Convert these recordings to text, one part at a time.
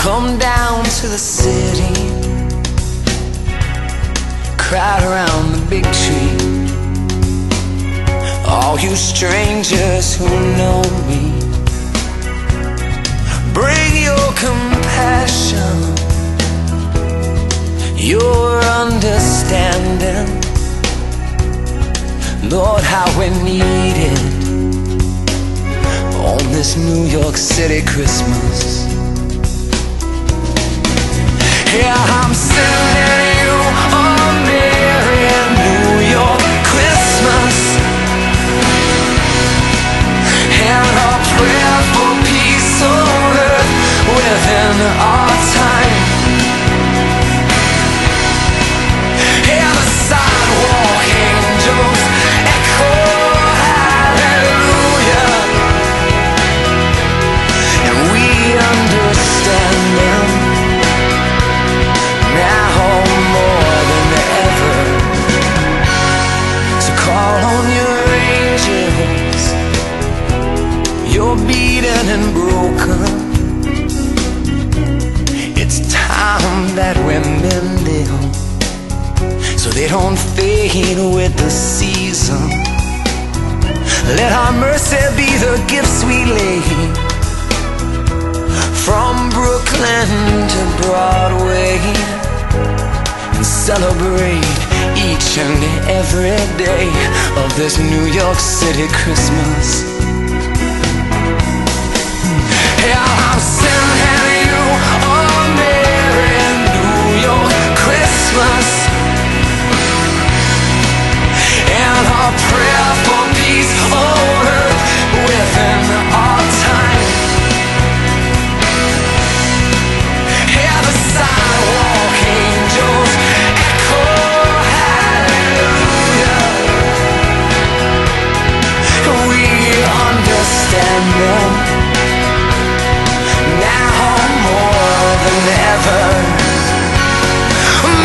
Come down to the city, crowd around the big tree. All you strangers who know me, bring your compassion, your understanding. Lord, how we need it on this New York City Christmas. Yeah, I'm sending you a merry New York Christmas, and a prayer for peace on earth within our time. Yeah, the sidewalk angels echo hallelujah, and we understand them now more than ever. So call on your angels, you're beaten and broken. It's time that we mend them, so they don't fade with the season. Let our mercy be the gifts we lay from Brooklyn to Broadway, and celebrate each and every day of this New York City Christmas. Yeah, I'm sending you a merry New York Christmas, and a prayer for peace on earth within our time. Yeah, the sidewalk angels echo hallelujah. We understand them now more than ever.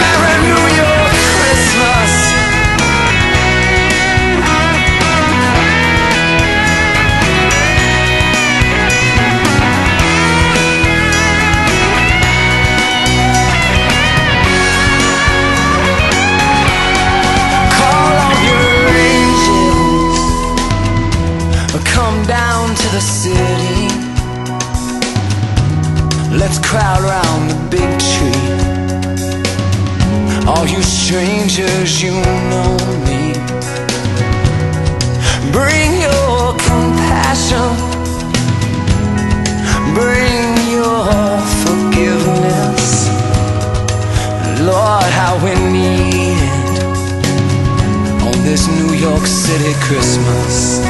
Merry New York Christmas. Call on your angels, come down to the city. Let's crowd round the big tree. All you strangers, you know me, bring your compassion, bring your forgiveness. Lord, how we need it on this New York City Christmas.